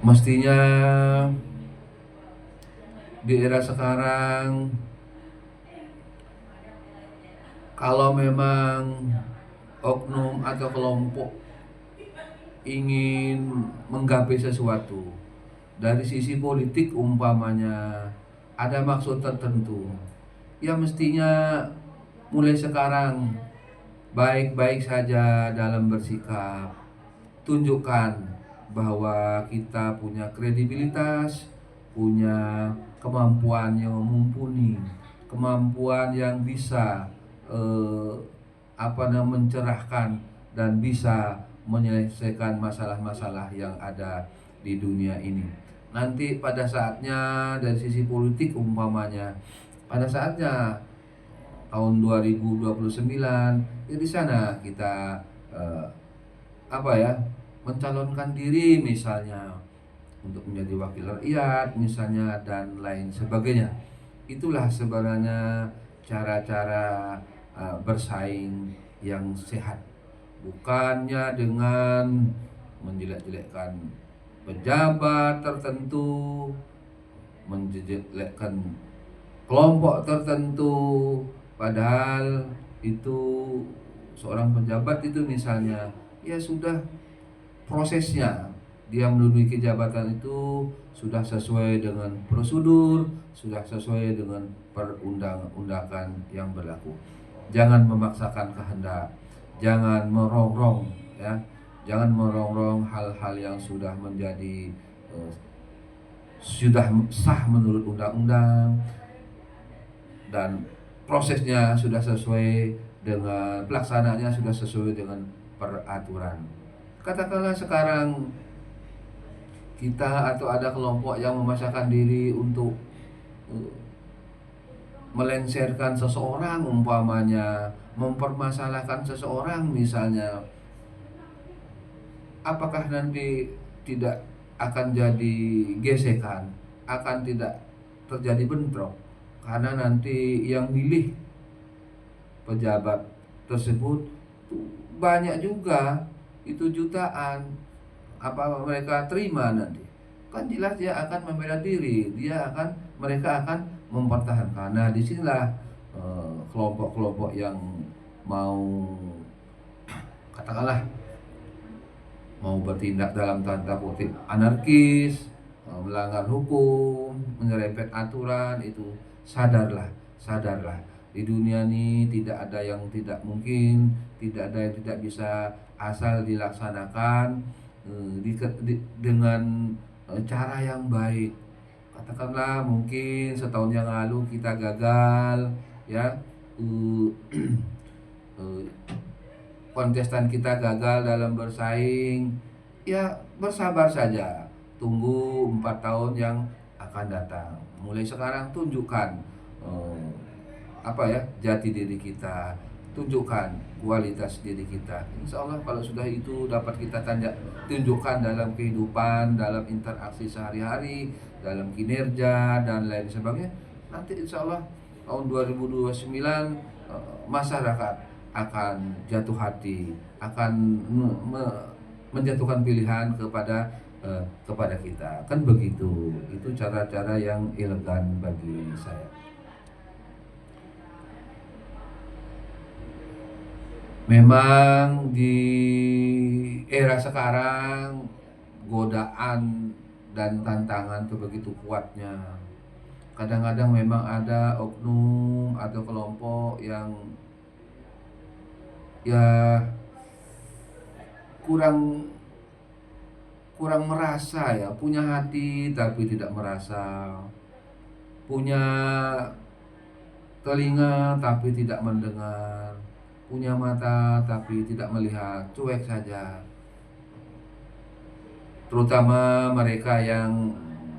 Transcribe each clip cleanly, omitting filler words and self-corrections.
Mestinya di era sekarang, kalau memang oknum atau kelompok ingin menggapai sesuatu dari sisi politik, umpamanya ada maksud tertentu, ya mestinya mulai sekarang baik-baik saja dalam bersikap. Tunjukkan bahwa kita punya kredibilitas, punya kemampuan yang mumpuni, kemampuan yang bisa eh, mencerahkan dan bisa menyelesaikan masalah-masalah yang ada di dunia ini. Nanti pada saatnya dari sisi politik, umpamanya pada saatnya tahun 2029, ya di sana kita eh, mencalonkan diri misalnya untuk menjadi wakil rakyat misalnya dan lain sebagainya. Itulah sebenarnya cara-cara bersaing yang sehat, bukannya dengan menjelek-jelekkan pejabat tertentu, menjelekkan kelompok tertentu. Padahal itu seorang pejabat itu misalnya, ya sudah prosesnya dia menduduki jabatan itu sudah sesuai dengan prosedur, sudah sesuai dengan perundang-undangan yang berlaku. Jangan memaksakan kehendak, jangan merongrong, ya, jangan merongrong hal-hal yang sudah menjadi sudah sah menurut undang-undang dan prosesnya sudah sesuai dengan pelaksanaannya sudah sesuai dengan peraturan. Katakanlah sekarang kita atau ada kelompok yang memaksakan diri untuk uh, melengsarkan seseorang, umpamanya mempermasalahkan seseorang misalnya, apakah nanti tidak akan jadi gesekan, akan tidak terjadi bentrok, karena nanti yang milih pejabat tersebut banyak juga, itu jutaan, apa mereka terima nanti, kan jelas dia akan membela diri, mereka akan mempertahankan. Nah disinilah kelompok-kelompok yang mau, katakanlah, mau bertindak dalam tanda kutip anarkis, melanggar hukum, menyerempet aturan, itu sadarlah, sadarlah. Di dunia ini tidak ada yang tidak mungkin, tidak ada yang tidak bisa, asal dilaksanakan dengan cara yang baik. Katakanlah mungkin setahun yang lalu kita gagal, ya, uh, uh, kontestan kita gagal dalam bersaing, ya bersabar saja, tunggu 4 tahun yang akan datang. Mulai sekarang tunjukkan eh, jati diri kita, tunjukkan kualitas diri kita. Insya Allah kalau sudah itu dapat kita tunjukkan dalam kehidupan, dalam interaksi sehari-hari, dalam kinerja dan lain sebagainya, nanti insya Allah tahun 2029 masyarakat akan jatuh hati, akan menjatuhkan pilihan kepada kita, kan begitu. Itu cara-cara yang elegan bagi saya. Memang di era sekarang godaan dan tantangan itu begitu kuatnya. Kadang-kadang memang ada oknum atau kelompok yang ya kurang kurang merasa, ya, punya hati tapi tidak merasa, punya telinga tapi tidak mendengar, punya mata tapi tidak melihat, cuek saja. Terutama mereka yang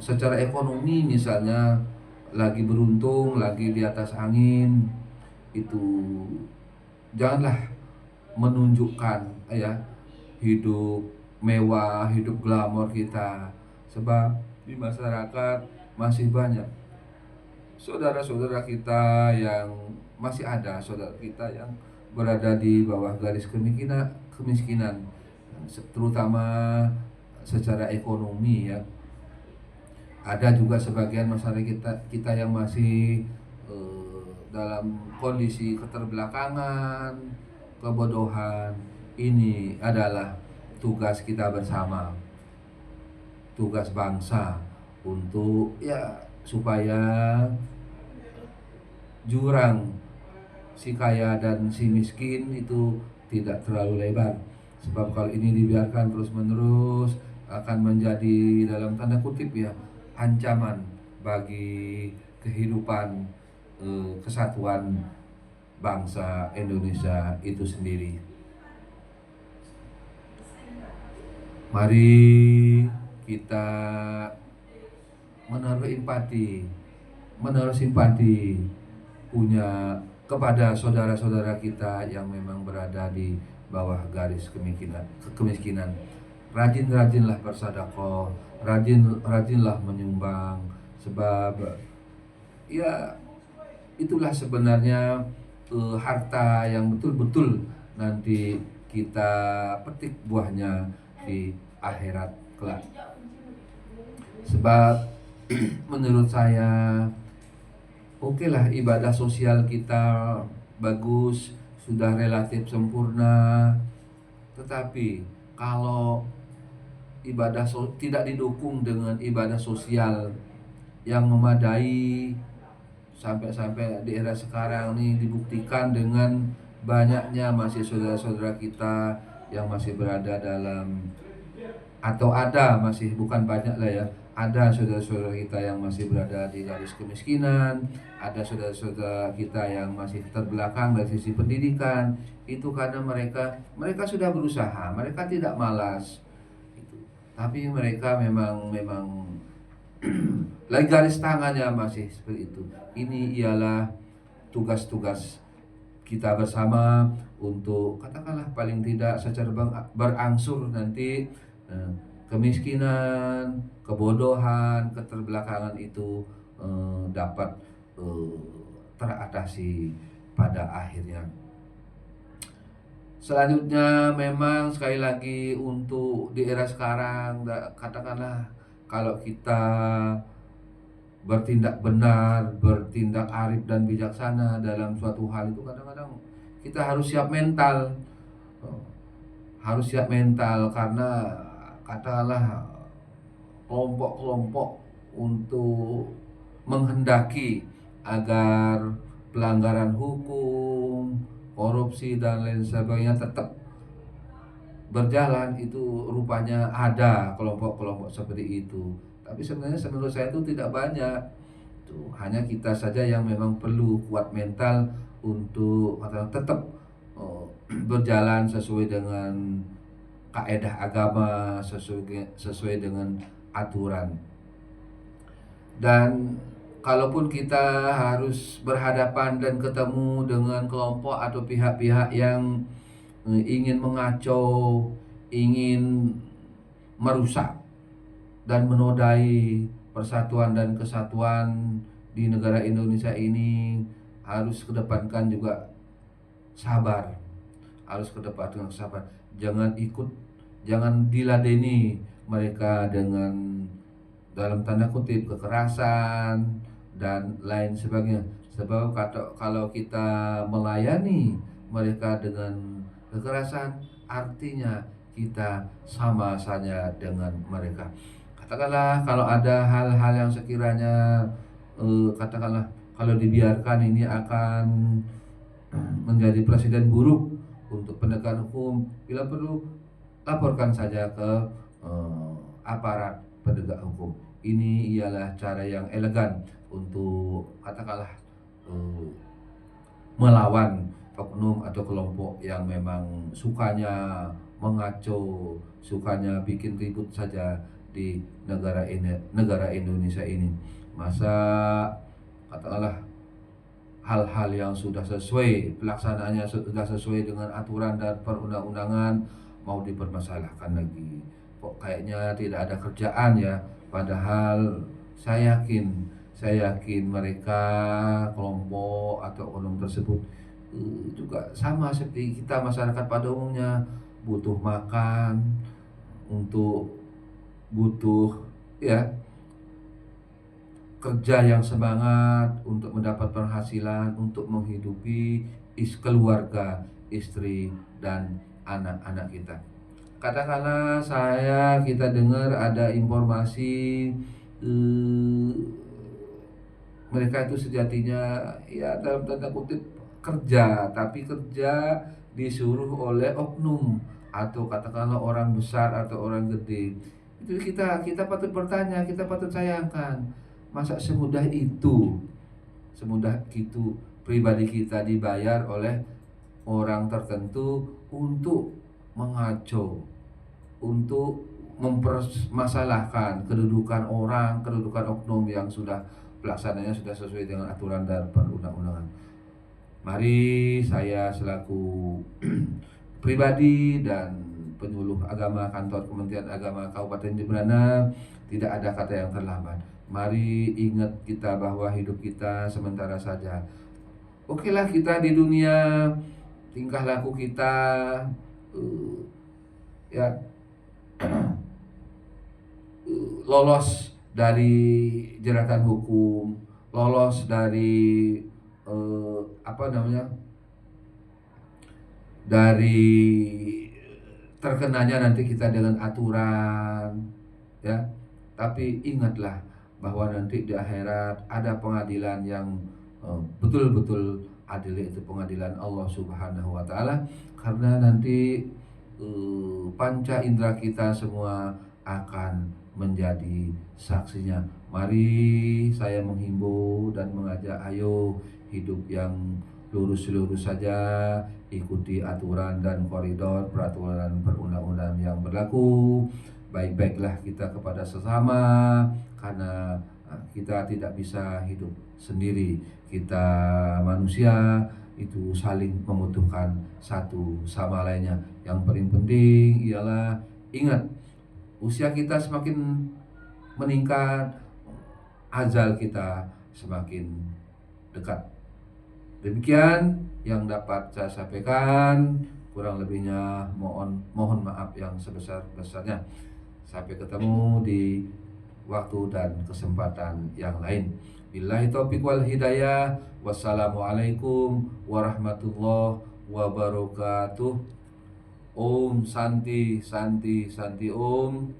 secara ekonomi misalnya lagi beruntung, lagi di atas angin, itu janganlah menunjukkan, ya, hidup mewah, hidup glamor kita, sebab di masyarakat masih banyak saudara-saudara kita yang masih ada, saudara kita yang berada di bawah garis kemiskinan, terutama secara ekonomi ya. Ada juga sebagian masyarakat kita yang masih dalam kondisi keterbelakangan, kebodohan. Ini adalah tugas kita bersama, tugas bangsa untuk ya supaya jurang si kaya dan si miskin itu tidak terlalu lebar. Sebab kalau ini dibiarkan terus-menerus akan menjadi dalam tanda kutip ya ancaman bagi kehidupan kesatuan bangsa Indonesia itu sendiri. Mari kita menaruh simpati punya kepada saudara-saudara kita yang memang berada di bawah garis kemiskinan. Rajin-rajinlah bersedekah, rajinlah menyumbang, sebab ya itulah sebenarnya harta yang betul-betul nanti kita petik buahnya di akhirat kelak. Sebab menurut saya oke lah ibadah sosial kita bagus, sudah relatif sempurna. Tetapi kalau tidak didukung dengan ibadah sosial yang memadai, sampai di era sekarang nih dibuktikan dengan banyaknya masih saudara-saudara kita yang masih berada dalam atau ada masih bukan banyak lah ya, ada saudara-saudara kita yang masih berada di garis kemiskinan, ada saudara-saudara kita yang masih terbelakang dari sisi pendidikan. Itu karena mereka sudah berusaha, mereka tidak malas itu. Tapi mereka memang lagi garis tangannya masih seperti itu. Ini ialah tugas-tugas kita bersama untuk katakanlah paling tidak secara berangsur nanti kemiskinan, kebodohan, keterbelakangan itu dapat teratasi pada akhirnya. Selanjutnya memang sekali lagi untuk di era sekarang katakanlah kalau kita bertindak benar, bertindak arif dan bijaksana dalam suatu hal itu kadang-kadang kita harus siap mental. Harus siap mental karena katakanlah kelompok-kelompok untuk menghendaki agar pelanggaran hukum, korupsi dan lain sebagainya tetap berjalan, itu rupanya ada kelompok-kelompok seperti itu. Tapi sebenarnya menurut saya itu tidak banyak. Tuh, hanya kita saja yang memang perlu kuat mental untuk tetap berjalan sesuai dengan kaedah agama, sesuai dengan aturan. Dan kalaupun kita harus berhadapan dan ketemu dengan kelompok atau pihak-pihak yang ingin mengacau, ingin merusak dan menodai persatuan dan kesatuan di negara Indonesia ini, harus kedepankan juga sabar. Harus kedepankan sabar. Jangan diladeni mereka dengan dalam tanda kutip kekerasan dan lain sebagainya. Sebab kalau kita melayani mereka dengan kekerasan, artinya kita sama saja dengan mereka. Katakanlah kalau ada hal-hal yang sekiranya katakanlah kalau dibiarkan ini akan menjadi presiden buruk untuk penegakan hukum, bila perlu laporkan saja ke aparat penegak hukum. Ini ialah cara yang elegan untuk katakanlah melawan oknum atau kelompok yang memang sukanya mengacau, sukanya bikin ribut saja di negara Indonesia ini. Masa katakanlah hal-hal yang sudah sesuai, pelaksanaannya sudah sesuai dengan aturan dan perundang-undangan mau dipermasalahkan lagi. Kok kayaknya tidak ada kerjaan ya, padahal saya yakin mereka kelompok atau oknum tersebut juga sama seperti kita masyarakat pada umumnya, butuh makan untuk butuh ya kerja yang semangat untuk mendapat penghasilan untuk menghidupi keluarga, istri dan anak-anak kita. Katakanlah kita dengar ada informasi eh, mereka itu sejatinya ya dalam tanda kutip kerja, tapi kerja disuruh oleh oknum atau katakanlah orang besar atau orang gede. Itu kita patut bertanya, kita patut sayangkan. Masa semudah itu pribadi kita dibayar oleh orang tertentu untuk mengacau, untuk mempermasalahkan kedudukan orang, kedudukan oknum yang sudah pelaksananya sudah sesuai dengan aturan dan perundang-undangan. Mari saya selaku pribadi dan penyuluh agama kantor Kementerian Agama Kabupaten Jemberana, tidak ada kata yang terlambat. Mari ingat kita bahwa hidup kita sementara saja. Okelah kita di dunia, tingkah laku kita ya lolos dari jeratan hukum, lolos dari apa namanya, dari terkenanya nanti kita dengan aturan ya. Tapi ingatlah bahwa nanti di akhirat ada pengadilan yang betul-betul adil, yaitu pengadilan Allah Subhanahu wa taala, karena nanti panca indera kita semua akan menjadi saksinya. Mari saya menghimbau dan mengajak, ayo hidup yang lurus-lurus saja, ikuti aturan dan koridor peraturan perundang-undangan yang berlaku. Baik-baiklah kita kepada sesama, karena kita tidak bisa hidup sendiri. Kita manusia itu saling membutuhkan satu sama lainnya. Yang paling penting ialah ingat, usia kita semakin meningkat, ajal kita semakin dekat. Demikian yang dapat saya sampaikan, kurang lebihnya mohon maaf yang sebesar-besarnya. Sampai ketemu di waktu dan kesempatan yang lain. Billahi taufiq wal hidayah. Wassalamualaikum warahmatullahi wabarakatuh. Om Santi Santi Santi Om.